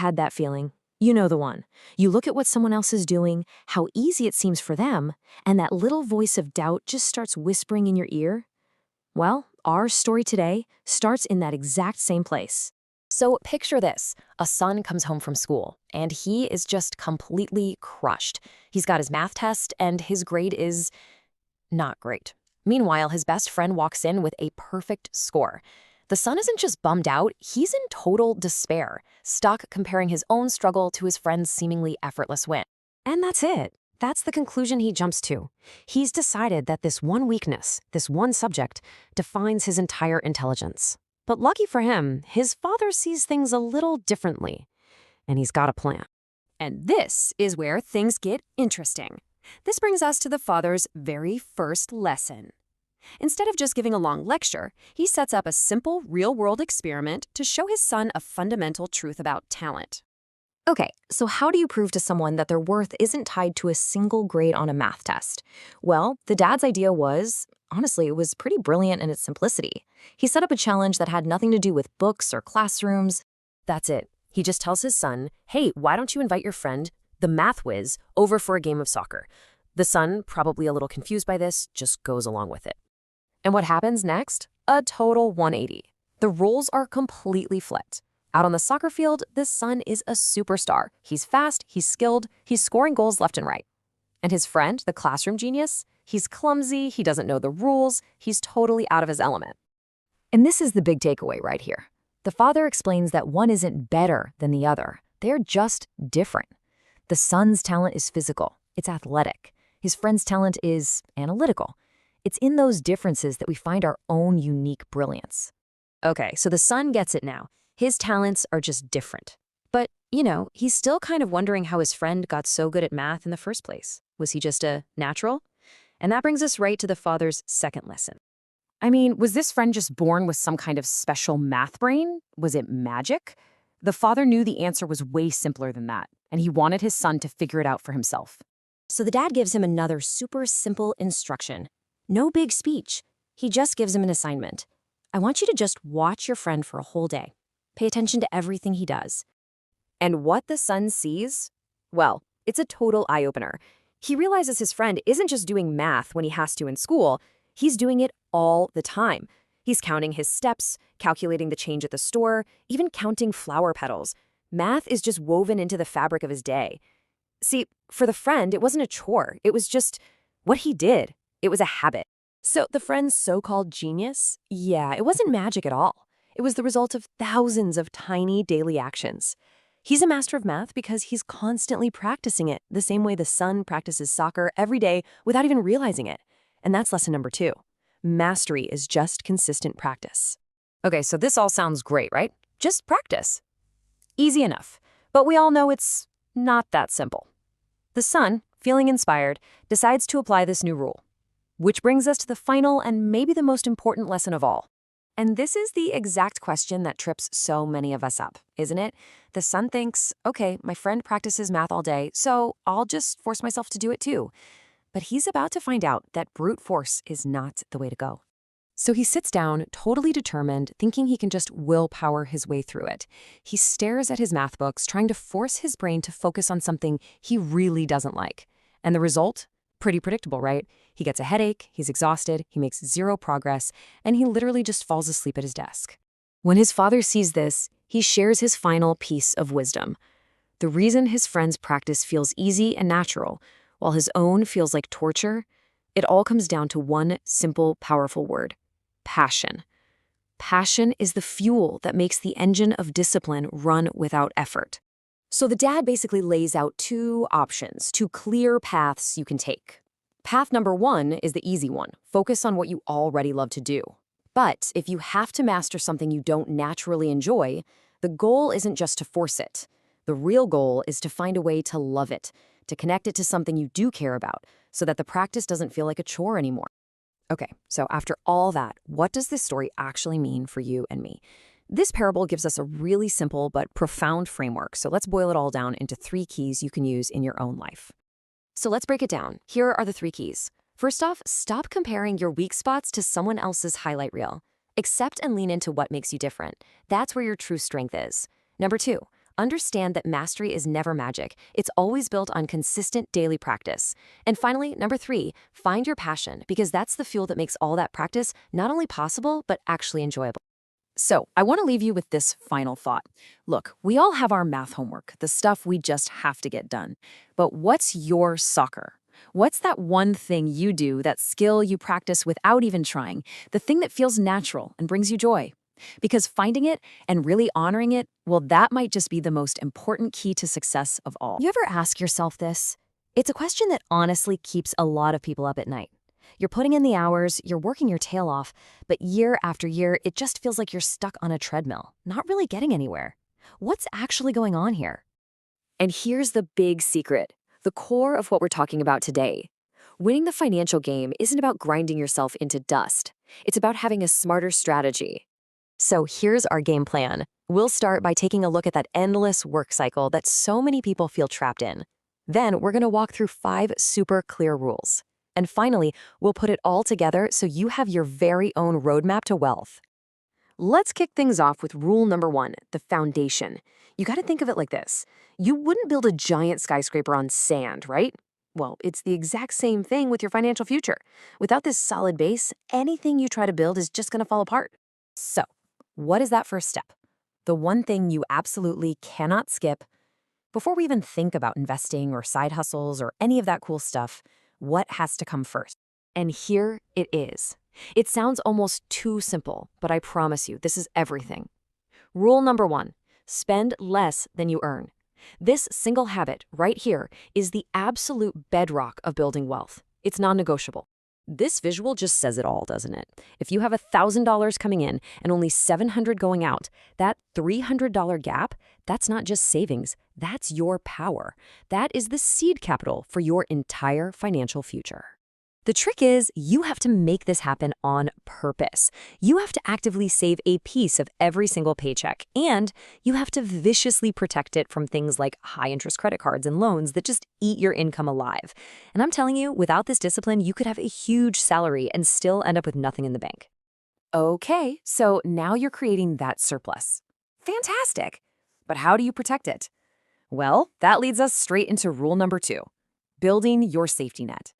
had that feeling. You know the one. You look at what someone else is doing, how easy it seems for them, and that little voice of doubt just starts whispering in your ear. Well, our story today starts in that exact same place. So picture this. A son comes home from school, and he is just completely crushed. He's got his math test, and his grade is not great. Meanwhile, his best friend walks in with a perfect score. The son isn't just bummed out, he's in total despair, stuck comparing his own struggle to his friend's seemingly effortless win. And that's it. That's the conclusion he jumps to. He's decided that this one weakness, this one subject, defines his entire intelligence. But lucky for him, his father sees things a little differently, and he's got a plan. And this is where things get interesting. This brings us to the father's very first lesson. Instead of just giving a long lecture, he sets up a simple, real-world experiment to show his son a fundamental truth about talent. Okay, so how do you prove to someone that their worth isn't tied to a single grade on a math test? Well, the dad's idea was, honestly, it was pretty brilliant in its simplicity. He set up a challenge that had nothing to do with books or classrooms. That's it. He just tells his son, hey, why don't you invite your friend, the math whiz, over for a game of soccer? The son, probably a little confused by this, just goes along with it. And what happens next? A total 180. The roles are completely flipped. Out on the soccer field, this son is a superstar. He's fast, he's skilled, he's scoring goals left and right. And his friend, the classroom genius, he's clumsy, he doesn't know the rules, he's totally out of his element. And this is the big takeaway right here. The father explains that one isn't better than the other. They're just different. The son's talent is physical, it's athletic. His friend's talent is analytical. It's in those differences that we find our own unique brilliance. Okay, so the son gets it now. His talents are just different. But, he's still kind of wondering how his friend got so good at math in the first place. Was he just a natural? And that brings us right to the father's second lesson. I mean, was this friend just born with some kind of special math brain? Was it magic? The father knew the answer was way simpler than that, and he wanted his son to figure it out for himself. So the dad gives him another super simple instruction. No big speech. He just gives him an assignment. I want you to just watch your friend for a whole day. Pay attention to everything he does. And what the son sees? Well, it's a total eye-opener. He realizes his friend isn't just doing math when he has to in school, he's doing it all the time. He's counting his steps, calculating the change at the store, even counting flower petals. Math is just woven into the fabric of his day. See, for the friend, it wasn't a chore. It was just what he did. It was a habit. So the friend's so-called genius? Yeah, it wasn't magic at all. It was the result of thousands of tiny daily actions. He's a master of math because he's constantly practicing it, the same way the son practices soccer every day without even realizing it. And that's lesson number 2. Mastery is just consistent practice. Okay, so this all sounds great, right? Just practice. Easy enough. But we all know it's not that simple. The son, feeling inspired, decides to apply this new rule. Which brings us to the final and maybe the most important lesson of all. And this is the exact question that trips so many of us up, isn't it? The son thinks, okay, my friend practices math all day, so I'll just force myself to do it too. But he's about to find out that brute force is not the way to go. So he sits down, totally determined, thinking he can just willpower his way through it. He stares at his math books, trying to force his brain to focus on something he really doesn't like. And the result? Pretty predictable, right? He gets a headache, he's exhausted, he makes zero progress, and he literally just falls asleep at his desk. When his father sees this, he shares his final piece of wisdom. The reason his friend's practice feels easy and natural, while his own feels like torture, it all comes down to one simple, powerful word: passion. Passion is the fuel that makes the engine of discipline run without effort. So the dad basically lays out 2 options, 2 clear paths you can take. Path number 1 is the easy one. Focus on what you already love to do. But if you have to master something you don't naturally enjoy, the goal isn't just to force it. The real goal is to find a way to love it, to connect it to something you do care about, so that the practice doesn't feel like a chore anymore. Okay, so after all that, what does this story actually mean for you and me? This parable gives us a really simple but profound framework, so let's boil it all down into 3 keys you can use in your own life. So let's break it down. Here are the 3 keys. First off, stop comparing your weak spots to someone else's highlight reel. Accept and lean into what makes you different. That's where your true strength is. Number 2, Understand that mastery is never magic. It's always built on consistent daily practice. And finally, number 3, find your passion, because that's the fuel that makes all that practice not only possible, but actually enjoyable. So, I want to leave you with this final thought. Look, we all have our math homework, the stuff we just have to get done. But what's your soccer? What's that one thing you do, that skill you practice without even trying, the thing that feels natural and brings you joy? Because finding it and really honoring it, well, that might just be the most important key to success of all. You ever ask yourself this? It's a question that honestly keeps a lot of people up at night. You're putting in the hours, you're working your tail off, but year after year, it just feels like you're stuck on a treadmill, not really getting anywhere. What's actually going on here? And here's the big secret, the core of what we're talking about today. Winning the financial game isn't about grinding yourself into dust. It's about having a smarter strategy. So here's our game plan. We'll start by taking a look at that endless work cycle that so many people feel trapped in. Then we're going to walk through 5 super clear rules. And finally, we'll put it all together so you have your very own roadmap to wealth. Let's kick things off with rule number 1, the foundation. You got to think of it like this. You wouldn't build a giant skyscraper on sand, right? Well, it's the exact same thing with your financial future. Without this solid base, anything you try to build is just going to fall apart. So, what is that first step? The one thing you absolutely cannot skip. Before we even think about investing or side hustles or any of that cool stuff, what has to come first? And here it is. It sounds almost too simple, but I promise you, this is everything. Rule number 1, spend less than you earn. This single habit right here is the absolute bedrock of building wealth. It's non-negotiable. This visual just says it all, doesn't it? If you have $1,000 coming in and only $700 going out, that $300 gap, that's not just savings, that's your power. That is the seed capital for your entire financial future. The trick is you have to make this happen on purpose. You have to actively save a piece of every single paycheck, and you have to viciously protect it from things like high-interest credit cards and loans that just eat your income alive. And I'm telling you, without this discipline, you could have a huge salary and still end up with nothing in the bank. Okay, so now you're creating that surplus. Fantastic! But how do you protect it? Well, that leads us straight into rule number 2, building your safety net.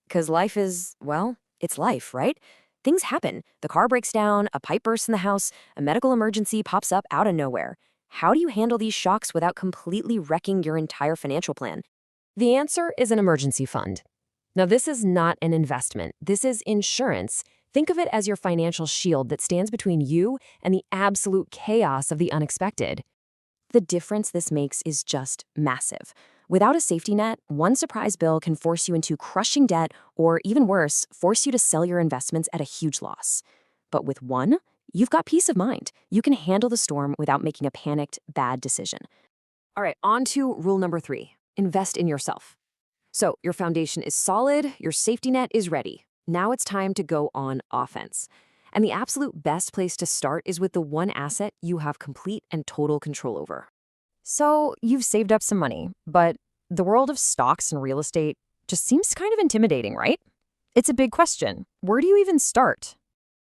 Because life is, well, it's life, right? Things happen. The car breaks down, a pipe bursts in the house, a medical emergency pops up out of nowhere. How do you handle these shocks without completely wrecking your entire financial plan? The answer is an emergency fund. Now, this is not an investment. This is insurance. Think of it as your financial shield that stands between you and the absolute chaos of the unexpected. The difference this makes is just massive. Without a safety net, one surprise bill can force you into crushing debt or, even worse, force you to sell your investments at a huge loss. But with one, you've got peace of mind. You can handle the storm without making a panicked, bad decision. All right, on to rule number 3, invest in yourself. So your foundation is solid, your safety net is ready. Now it's time to go on offense. And the absolute best place to start is with the one asset you have complete and total control over. So you've saved up some money, but the world of stocks and real estate just seems kind of intimidating, right? It's a big question. Where do you even start?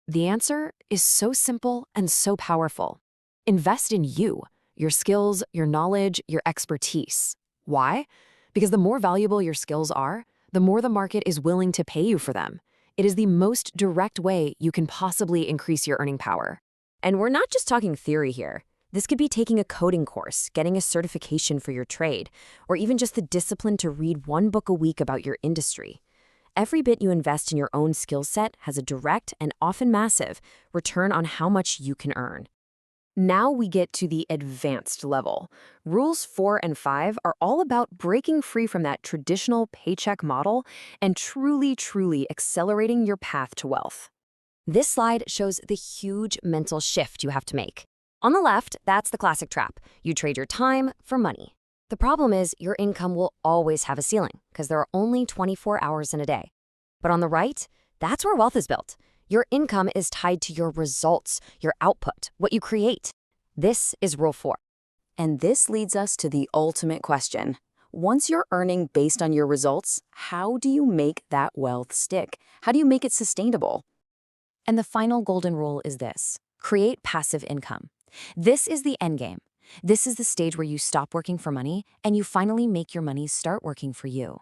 The answer is so simple and so powerful. Invest in you, your skills, your knowledge, your expertise. Why? Because the more valuable your skills are, the more the market is willing to pay you for them. It is the most direct way you can possibly increase your earning power. And we're not just talking theory here. This could be taking a coding course, getting a certification for your trade, or even just the discipline to read one book a week about your industry. Every bit you invest in your own skill set has a direct and often massive return on how much you can earn. Now we get to the advanced level. Rules 4 and 5 are all about breaking free from that traditional paycheck model and truly accelerating your path to wealth. This slide shows the huge mental shift you have to make. On the left, that's the classic trap. You trade your time for money. The problem is your income will always have a ceiling because there are only 24 hours in a day. But on the right, that's where wealth is built. Your income is tied to your results, your output, what you create. This is rule 4. And this leads us to the ultimate question. Once you're earning based on your results, how do you make that wealth stick? How do you make it sustainable? And the final golden rule is this: create passive income. This is the end game. This is the stage where you stop working for money and you finally make your money start working for you.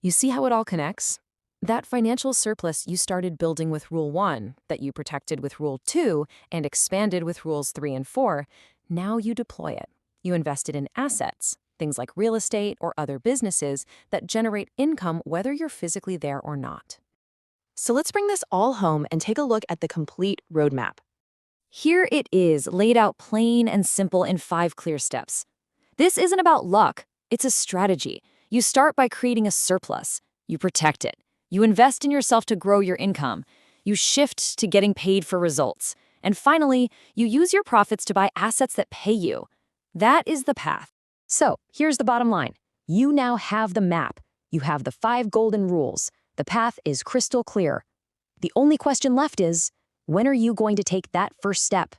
You see how it all connects? That financial surplus you started building with Rule 1, that you protected with Rule 2, and expanded with Rules 3 and 4, now you deploy it. You invested in assets, things like real estate or other businesses that generate income whether you're physically there or not. So let's bring this all home and take a look at the complete roadmap. Here it is, laid out plain and simple in 5 clear steps. This isn't about luck, it's a strategy. You start by creating a surplus. You protect it. You invest in yourself to grow your income. You shift to getting paid for results. And finally, you use your profits to buy assets that pay you. That is the path. So, here's the bottom line. You now have the map. You have the 5 golden rules. The path is crystal clear. The only question left is, when are you going to take that first step?